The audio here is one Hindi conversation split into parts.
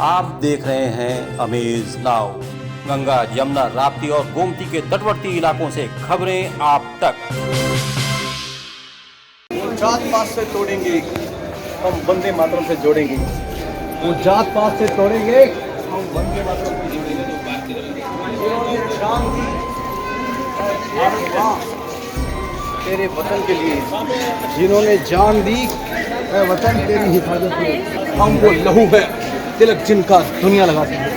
आप देख रहे हैं अमेज नाउ। गंगा, यमुना, राप्ती और गोमती के तटवर्ती इलाकों से खबरें आप तक। वो जात पात से तोड़ेंगे, हम वंदे मातरम से जोड़ेंगे। वो जात पात से तोड़ेंगे, हम वंदे मातरम से जोड़ेंगे। जिन्होंने जान दी तेरे वतन के लिए, जिन्होंने जान दी वतन तेरी हिफाजत में, हम वो लहू है तिलक जिनका दुनिया लगाती है।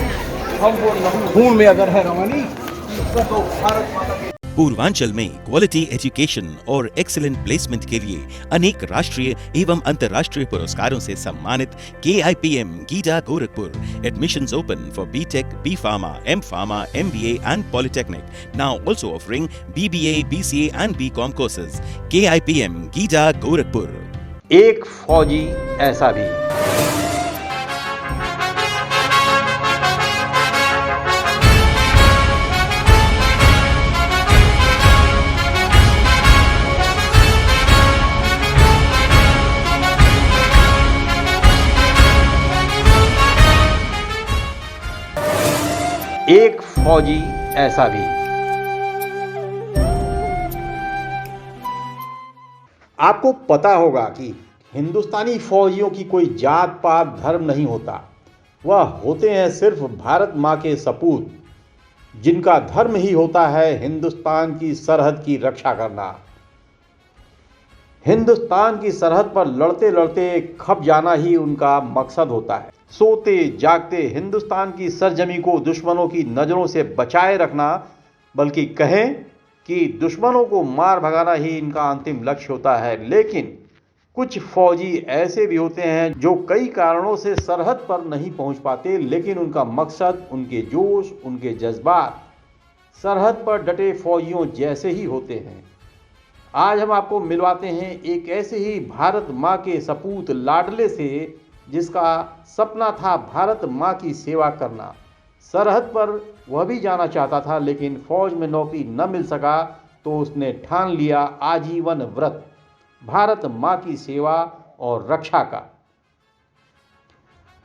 हम वो लहू खून में अगर है रवानी तो भारत माता के। पूर्वांचल में क्वालिटी एजुकेशन और एक्सीलेंट प्लेसमेंट के लिए अनेक राष्ट्रीय एवं अंतर्राष्ट्रीय पुरस्कारों से सम्मानित KIPM गीटा Gorakhpur. Admissions open for BTech, B.Pharma, M.Pharma, MBA and Polytechnic. Now also offering BBA, BCA and BCom courses. KIPM गीटा Gorakhpur. एक फौजी ऐसा भी। एक फौजी ऐसा भी। आपको पता होगा कि हिंदुस्तानी फौजियों की कोई जात पात धर्म नहीं होता। वह होते हैं सिर्फ भारत माँ के सपूत, जिनका धर्म ही होता है हिंदुस्तान की सरहद की रक्षा करना। हिंदुस्तान की सरहद पर लड़ते लड़ते खप जाना ही उनका मकसद होता है। सोते जागते हिंदुस्तान की सरजमी को दुश्मनों की नज़रों से बचाए रखना, बल्कि कहें कि दुश्मनों को मार भगाना ही इनका अंतिम लक्ष्य होता है। लेकिन कुछ फौजी ऐसे भी होते हैं जो कई कारणों से सरहद पर नहीं पहुंच पाते, लेकिन उनका मकसद, उनके जोश, उनके जज्बात सरहद पर डटे फौजियों जैसे ही होते हैं। आज हम आपको मिलवाते हैं एक ऐसे ही भारत माँ के सपूत लाडले से, जिसका सपना था भारत माँ की सेवा करना। सरहद पर वह भी जाना चाहता था, लेकिन फौज में नौकरी न मिल सका तो उसने ठान लिया आजीवन व्रत भारत माँ की सेवा और रक्षा का।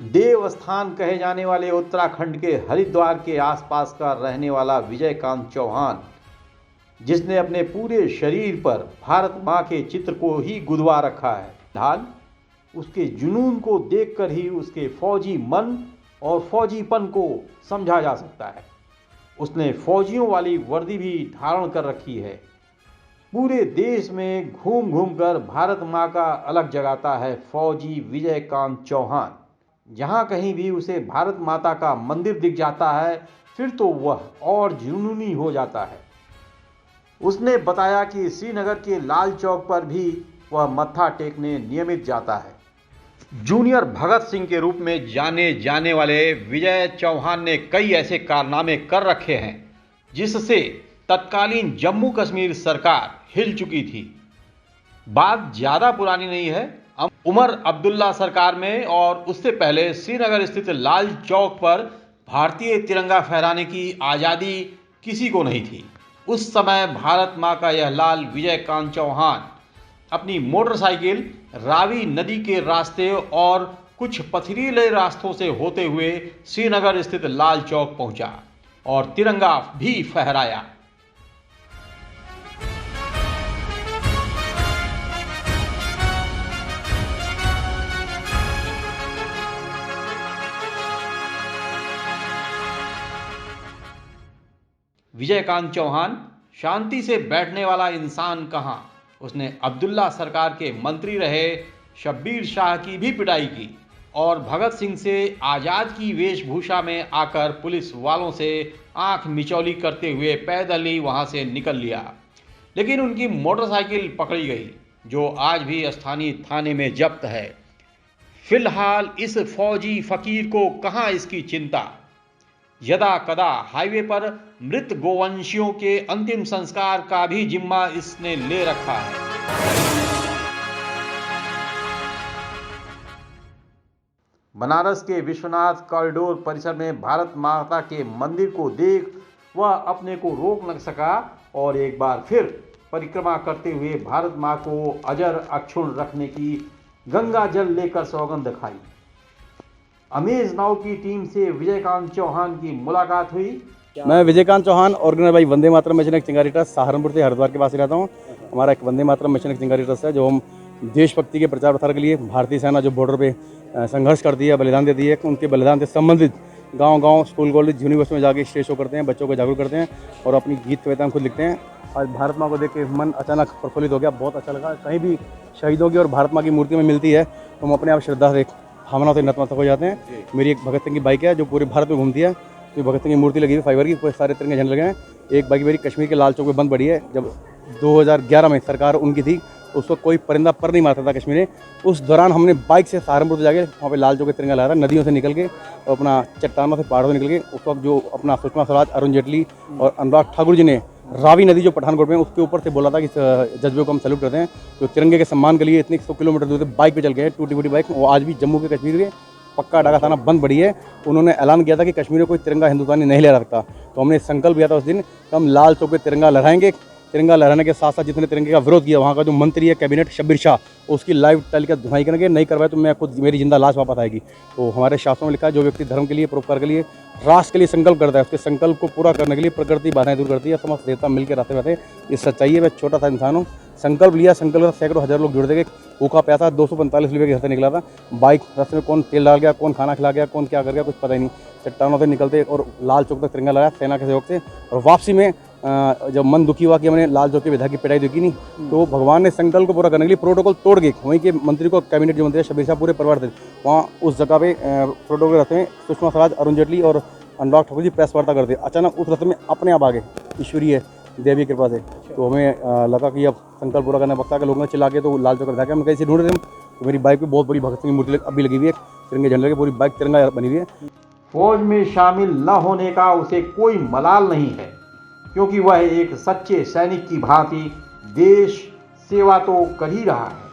देवस्थान कहे जाने वाले उत्तराखंड के हरिद्वार के आसपास का रहने वाला विजयकांत चौहान, जिसने अपने पूरे शरीर पर भारत माँ के चित्र को ही गुदवा रखा है, ढाल उसके जुनून को देखकर ही उसके फौजी मन और फौजीपन को समझा जा सकता है। उसने फौजियों वाली वर्दी भी धारण कर रखी है। पूरे देश में घूम घूम कर भारत माँ का अलग जगाता है फौजी विजयकांत चौहान। जहाँ कहीं भी उसे भारत माता का मंदिर दिख जाता है, फिर तो वह और जुनूनी हो जाता है। उसने बताया कि श्रीनगर के लाल चौक पर भी वह मत्था टेकने नियमित जाता है। जूनियर भगत सिंह के रूप में जाने जाने वाले विजय चौहान ने कई ऐसे कारनामे कर रखे हैं जिससे तत्कालीन जम्मू कश्मीर सरकार हिल चुकी थी। बात ज़्यादा पुरानी नहीं है। उमर अब्दुल्ला सरकार में और उससे पहले श्रीनगर स्थित लाल चौक पर भारतीय तिरंगा फहराने की आज़ादी किसी को नहीं थी। उस समय भारत माँ का यह लाल विजयकांत चौहान अपनी मोटरसाइकिल रावी नदी के रास्ते और कुछ पथरीले रास्तों से होते हुए श्रीनगर स्थित लाल चौक पहुंचा और तिरंगा भी फहराया। विजयकांत चौहान शांति से बैठने वाला इंसान कहाँ, उसने अब्दुल्ला सरकार के मंत्री रहे शब्बीर शाह की भी पिटाई की और भगत सिंह से आज़ाद की वेशभूषा में आकर पुलिस वालों से आंख मिचौली करते हुए पैदल ही वहां से निकल लिया। लेकिन उनकी मोटरसाइकिल पकड़ी गई, जो आज भी स्थानीय थाने में जब्त है। फिलहाल इस फौजी फकीर को कहाँ इसकी चिंता। यदा कदा हाईवे पर मृत गोवंशियों के अंतिम संस्कार का भी जिम्मा इसने ले रखा है। बनारस के विश्वनाथ कॉरिडोर परिसर में भारत माता के मंदिर को देख वह अपने को रोक न सका और एक बार फिर परिक्रमा करते हुए भारत माँ को अजर अक्षुण रखने की गंगा जल लेकर सौगंध खाई। अमेज नाउ की टीम से विजयकांत चौहान की मुलाकात हुई। मैं विजयकांत चौहान, ऑर्गेनाइजर भाई वंदे मातरम मिशन एक चिंगारी ट्रस्ट, सहारनपुर से हरिद्वार के पास ही रहता हूँ। हमारा एक वंदे मातरम मिशन एक चिंगारी ट्रस्ट है, जो हम देशभक्ति के प्रचार प्रसार के लिए भारतीय सेना जो बॉर्डर पे संघर्ष करती है, बलिदान देती है, उनके बलिदान से संबंधित गांव-गांव, स्कूल कॉलेज, यूनिवर्सिटी में जाके स्टेज शो करते हैं, बच्चों को जागरूक करते हैं और अपनी गीत कविताएं खुद लिखते हैं। आज भारत माँ को देख के मन अचानक प्रफुल्लित हो गया, बहुत अच्छा लगा। कहीं भी शहीदों की और भारत माँ की मूर्ति में मिलती है तो हम अपने आप श्रद्धा से, भावना से नतमस्तक हो जाते हैं। मेरी एक भगत सिंह की बाइक है जो पूरे भारत में घूमती है, तो भगत सिंह की मूर्ति लगी हुई फाइबर की, सारे तिरंगे झंडे लगे हैं। एक बाइक मेरी कश्मीर के लाल चौक में बंद पड़ी है, जब 2011 में सरकार उनकी थी, उस वक्त कोई परिंदा पर नहीं मारता था कश्मीर में। उस दौरान हमने बाइक से सहारनपुर से जाके वहाँ पे लाल चौक के तिरंगा लगाया था, नदियों से निकल के और अपना चट्टानों से, पहाड़ों से निकल के। उस वक्त जो अपना सुषमा स्वराज, अरुण जेटली और अनुराग ठाकुर जी ने रावी नदी जो पठानकोट में, उसके ऊपर से बोला था कि जज्बे को हम सैल्यूट करते हैं, जो तिरंगे के सम्मान के लिए इतनी 100 किलोमीटर दूर से बाइक पे चल गए, टूटी फूटी बाइक। वो आज भी जम्मू के कश्मीर के पक्का डाका थाना बंद पड़ी है। उन्होंने ऐलान किया था कि कश्मीर में कोई तिरंगा हिंदुस्तानी नहीं लहरा सकता, तो हमने संकल्प लिया था उस दिन कि हम लाल चौक पे तिरंगा लहराएंगे। तिरंगा लहराने के साथ साथ जितने तिरंगे का विरोध किया, वहाँ का जो मंत्री है कैबिनेट शब्बीर शाह, उसकी लाइव तालिका धुनाई करेंगे, नहीं करवाए तो मैं खुद, मेरी जिंदा लाश वापस आएगी। तो हमारे शास्त्रों में लिखा है, जो व्यक्ति धर्म के लिए, परोपकार के लिए, राष्ट्र के लिए संकल्प करता है, उसके संकल्प को पूरा करने के लिए प्रकृति बाधाएं दूर करती है, समस्त देवता मिलकर रहते रहते। ये सच्चाई है। मैं छोटा सा इंसान हूँ, संकल्प लिया, संकल्प सैकड़ों हज़ार लोग जुड़ देंगे। भूखा प्यासा 245 रुपये के घर से निकला था, बाइक रास्ते में कौन तेल डाल गया, कौन खाना खिला गया, कौन क्या कर गया, कुछ पता ही नहीं। चट्टानों से निकलते और लाल चौक तक तिरंगा लगाया सेना के सहयोग से। और वापसी में जब मन दुखी हुआ कि मैंने लाल चौक के विधायक की पिटाई देखी नहीं, तो भगवान ने संकल्प को पूरा करने के लिए प्रोटोकॉल तोड़ के वहीं के मंत्री को, कैबिनेट जो मंत्री है शब्बीर शाह, पूरे परिवार थे वहाँ उस जगह पे प्रोटोकॉल रहते हैं। सुषमा स्वराज, अरुण जेटली और अनुराग ठाकुर जी प्रेस वार्ता करते। अचानक उस रस्ते में अपने आप आ गए, ईश्वरीय देवी कृपा से। तो हमें लगा कि अब संकल्प पूरा करना पड़ता है। कि लोगों ने चिल्ला के तो लाल चौक विधायक हम कैसे ढूंढ रहे थे, तो मेरी बाइक पे बहुत बड़ी भगत सिंह की मूर्ति अभी लगी हुई है, तिरंगे झंडे की पूरी बाइक तिरंगा बनी हुई है। फौज में शामिल न होने का उसे कोई मलाल नहीं है, क्योंकि वह एक सच्चे सैनिक की भांति देश सेवा तो कर ही रहा है।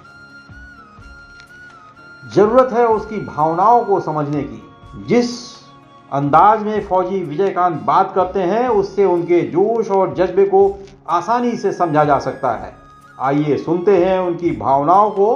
जरूरत है उसकी भावनाओं को समझने की। जिस अंदाज में फौजी विजयकांत बात करते हैं, उससे उनके जोश और जज्बे को आसानी से समझा जा सकता है। आइए सुनते हैं उनकी भावनाओं को।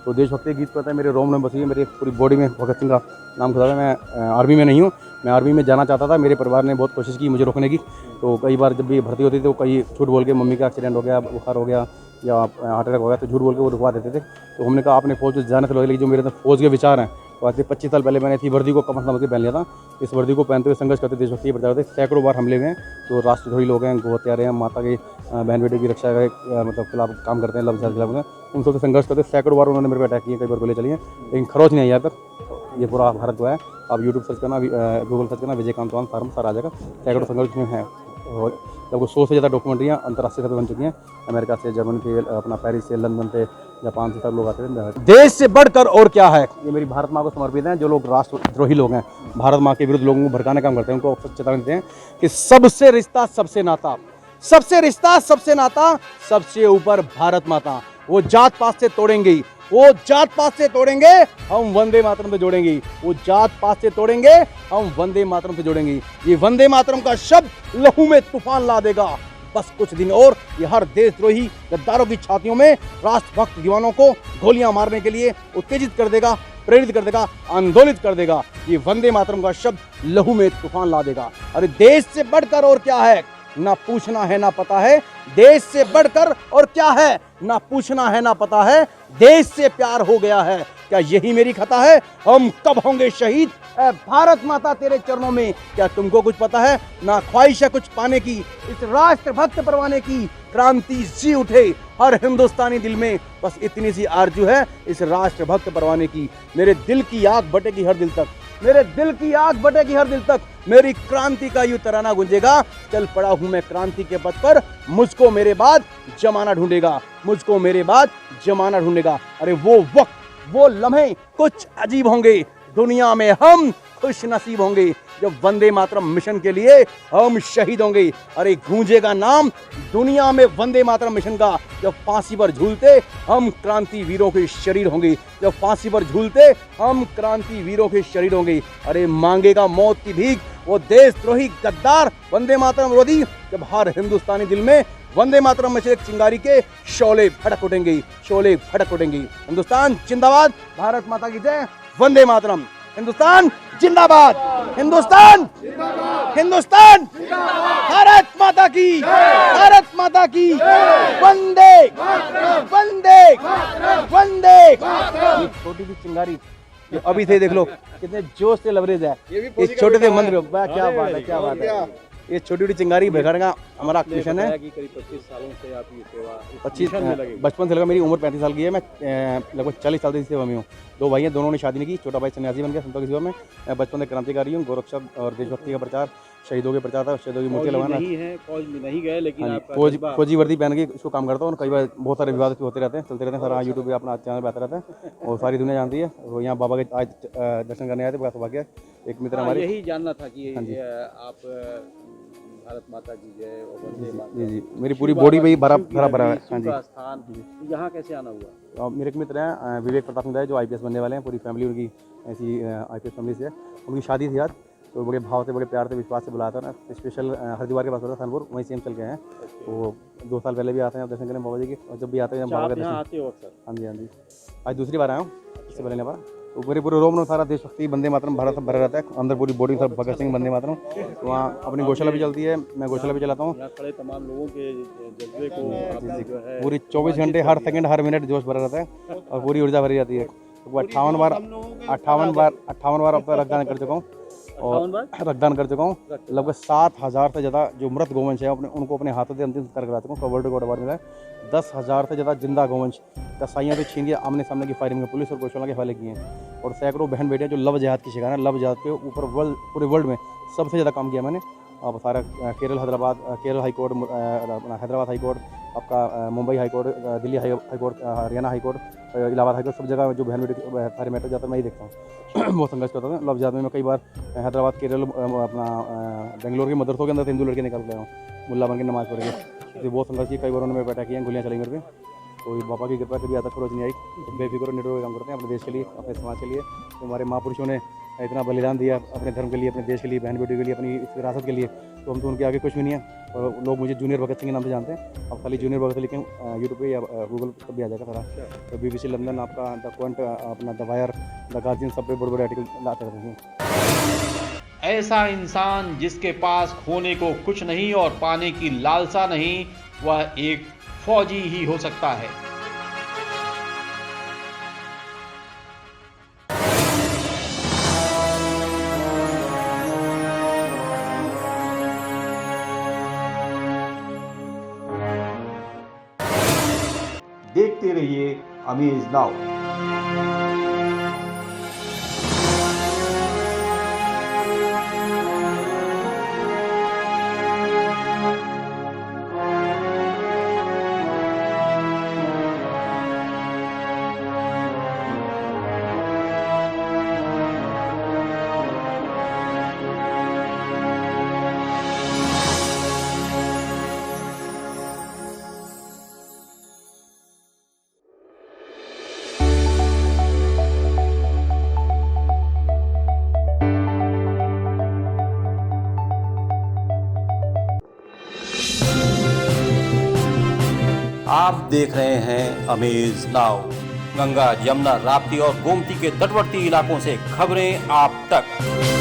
तो देशभक्ति गीत पता है मेरे रोम में बसी है, मेरी पूरी बॉडी में भगत सिंह का नाम खुदा है। मैं आर्मी में नहीं हूँ, मैं आर्मी में जाना चाहता था, मेरे परिवार ने बहुत कोशिश की मुझे रोकने की। तो कई बार जब भी भर्ती होती थी तो कई झूठ बोल के, मम्मी का एक्सीडेंट हो गया, बुखार हो गया या हार्ट अटैक हो गया, तो झूठ बोल के वो रुकवा देते थे। तो हमने कहा आपने फौज जाने से लगे, जो मेरे अंदर फौज के विचार हैं, तो आज से 25 साल पहले मैंने इसी वर्दी को कमर समझ के पहन लिया था। इस वर्दी को पहनते हुए संघर्ष करते देशभक्ति के प्रचार करते। सैकड़ों बार हमले हुए हैं, जो राष्ट्रद्रोही लोग हैं, गौ हत्यारे हैं, माता के बहन बेटे की रक्षा का मतलब खिलाफ काम करते हैं, लफ्ज़ खिलाफ, उन सबसे संघर्ष करते। सैकड़ों बार उन्होंने मेरे पर अटैक किए, कई बार गोली चली हैं, लेकिन खरोच नहीं आई यहाँ तक। ये पूरा भारत जो है, आप यूट्यूब सर्च करना, गूगल सर्च करना, विजयकांत चौहान फार्म सारा आ जाएगा। सैकड़ों संघर्ष में है और लगभग 100 से ज़्यादा डॉक्यूमेंट्रियाँ अंतर्राष्ट्रीय स्तर पर बन चुकी हैं। अमेरिका से, जर्मनी से, अपना पेरिस से, लंदन से, जापान से सब लोग आते हैं। देश से बढ़कर और क्या है, ये मेरी भारत माँ को समर्पित है। जो लोग राष्ट्रद्रोही लोग हैं, भारत माँ के विरुद्ध लोगों को भड़काने का काम करते हैं, उनको अक्सर चेतावनी देते हैं कि सबसे रिश्ता सबसे नाता, सबसे रिश्ता सबसे नाता, सबसे ऊपर भारत माता। वो जात पात से तोड़ेंगे, वो जात पात से तोड़ेंगे, हम वंदे मातरम से जोड़ेंगे। वो जात पात से तोड़ेंगे, हम वंदे मातरम से जोड़ेंगे। ये वंदे मातरम का शब्द लहू में तूफान ला देगा। बस कुछ दिन और ये हर देशद्रोही गद्दारों की छातियों में राष्ट्रभक्त दीवानों को गोलियां मारने के लिए उत्तेजित कर देगा, प्रेरित कर देगा, आंदोलित कर देगा। ये वंदे मातरम का शब्द लहू में तूफान ला देगा। अरे देश से बढ़कर और क्या है, ना पूछना है ना पता है। देश से बढ़कर और क्या है, ना पूछना है ना पता है। देश से प्यार हो गया है, क्या यही मेरी खता है। हम कब होंगे शहीद, ऐ भारत माता तेरे चरणों में, क्या तुमको कुछ पता है। ना ख्वाहिश है कुछ पाने की, इस राष्ट्रभक्त परवाने की। क्रांति जी उठे हर हिंदुस्तानी दिल में, बस इतनी सी आरजू है इस राष्ट्रभक्त परवाने की। मेरे दिल की आग बटेगी हर दिल तक, मेरे दिल की आग बटेगी हर दिल तक। मेरी क्रांति का यूं तराना गुंजेगा, चल पड़ा हूं मैं क्रांति के पथ पर। मुझको मेरे बाद जमाना ढूंढेगा, मुझको मेरे बाद जमाना ढूंढेगा। अरे वो वक्त, वो लम्हे कुछ अजीब होंगे, दुनिया में हम खुश नसीब होंगे जब वंदे मातरम मिशन के लिए हम शहीद होंगे। अरे गूंजेगा नाम दुनिया में वंदे मातरम मिशन का, जब फांसी पर झूलते हम क्रांति वीरों के शरीर होंगे। जब फांसी पर झूलते हम क्रांति वीरों के शरीर होंगे। अरे मांगेगा मौत की भीख वो देशद्रोही गद्दार वंदे मातरम विरोधी, जब हर हिंदुस्तानी दिल में वंदे मातरम में से एक चिंगारी के शोले फटक उठेंगे, शोले फटक उठेंगे। हिंदुस्तान जिंदाबाद, भारत माता की जय, वंदे मातरम। हिंदुस्तान जिंदाबाद, हिंदुस्तान हिंदुस्तान, भारत माता की, भारत माता की, वंदे वंदे वंदे। ये छोटी सी चिंगारी जो अभी से देख लो कितने जोश से लबरेज है इस छोटे से मंदिर में। वाह, क्या बात है, क्या बात है। ये छोटी छोटी चिंगारी बेघर का हमारा मिशन है। करीब 25 सालों से आप ये सेवा 25 बचपन से लगा। मेरी उम्र 35 साल की है। मैं लगभग 40 साल से इस सेवा में हूँ। 2 भाई हैं, दोनों ने शादी नहीं की। छोटा भाई सन्यासी बन गया संतों की सेवा में। मैं बचपन से क्रांतिकारी हूँ। गोरक्षा और देशभक्ति का प्रचार, शहीदों के प्रचार था, शहीदों की मूर्ति लगाना। नहीं है, फौज में नहीं गए, लेकिन आपका फौजी वर्दी पहन के इसको काम करता हूँ। और कई बार बहुत सारे विवाद होते रहते हैं, चलते रहते हैं। सारा यूट्यूब पे अपना चैनल पे आता रहता है और सारी दुनिया जानती है। और यहाँ बाबा के आज दर्शन करने आए थे, बड़ा सौभाग्य। एक मित्र हमारे, यही जानना था कि आप भारत माता की जय और वंदे मातरम। जी जी, मेरी पूरी बॉडी पे ही भरा भरा है। हाँ जी, स्थान यहाँ कैसे आना हुआ? और मेरे एक मित्र हैं विवेक प्रताप सिंह जो IPS बनने वाले हैं। पूरी फैमिली उनकी ऐसी IPS फैमिली से है। उनकी शादी थी आज, तो बड़े भाव से, बड़े प्यार से, विश्वास से बुलाया था ना। स्पेशल हरिद्वार के पास होता है थानपुर, वहीं से हम चल के हैं। तो 2 साल पहले भी आते हैं दर्शन करने बाबा जी के, और जब भी आते हैं बाबा का दर्शन आते हो अक्सर? हाँ जी, हाँ जी। आज दूसरी बार आया हूँ, इससे पहले नहीं बार। तो मेरे पूरे रोम में सारा देशभक्ति, वंदे मातरम, भारत भरा रहता है अंदर। पूरी बॉडी सब भगत सिंह, वंदे मातरम। तो वहाँ अपनी गौशाला भी चलती है, मैं गौशाला भी चलाता हूँ। यहाँ खड़े तमाम लोगों के जज्बे को आपने जो है पूरी 24 घंटे, हर सेकंड, हर मिनट जोश भरा रहता है और पूरी ऊर्जा भरी जाती है। तो 58 बार अब तक रक्तदान कर चुका हूँ और रक्तदान कर चुका हूँ। लगभग 7000 से ज़्यादा जो मृत गोवंश है उनको अपने हाथों से अंतिम संस्कार करा चुका हूँ। वर्ल्ड रिकॉर्ड अवार्ड मिला है। 10,000 से ज़्यादा जिंदा गोवंश कसाइयाँ से छीन के आमने सामने की फायरिंग में पुलिस और गौशाला के हवाले किए हैं। और सैकड़ों बहन बेटियाँ जो लव जिहाद की शिकार हैं, लव जिहाद के ऊपर पूरे वर्ल्ड में सबसे ज़्यादा काम किया मैंने। अब सारा Kerala high court, Hyderabad high court, आपका Mumbai high court, Delhi high court, Haryana high court, Allahabad high court, सब जगह जो बहन बेटी सारे मैटर जाता है मैं ही देखता हूँ। बहुत संघर्ष करता हूँ लव जिहाद में। मैं कई बार हैदराबाद, केरल, अपना बेंगलोर के मदरसों के अंदर से हिंदू लड़के निकल गए हूँ, मुल्ला बन के नमाज पढ़ के। तो बहुत संघर्ष किया। कई बार उन्होंने मेरे बैठा किया, गोलियाँ चलाई मेरे पे। तो बाबा की कृपा कभी आता खरोच नहीं आई। तो बेफिक्र नेटवर्क काम करते हैं अपने देश के लिए, अपने समाज के लिए। तो हमारे महापुरुषों ने इतना बलिदान दिया अपने धर्म के लिए, अपने देश के लिए, बहन बेटी के लिए, अपनी इस विरासत के लिए। तो हम तो उनके आगे कुछ भी नहीं है। और लोग मुझे जूनियर भगत सिंह के नाम से जानते हैं। अब खाली जूनियर भगत लिखें यूट्यूब पे या गूगल पर भी आ जाएगा सारा। तो BBC लंदन, आपका द क्वांट, अपना द वायर, द गार्जियन, सब पे बड़े बड़े आर्टिकल लाते रहते हैं। ऐसा इंसान जिसके पास खोने को कुछ नहीं और पाने की लालसा नहीं, वह एक फौजी ही हो सकता है। देखते रहिए अमेज नाउ। आप देख रहे हैं अमेज नाउ। गंगा, यमुना, राप्ती और गोमती के तटवर्ती इलाकों से खबरें आप तक।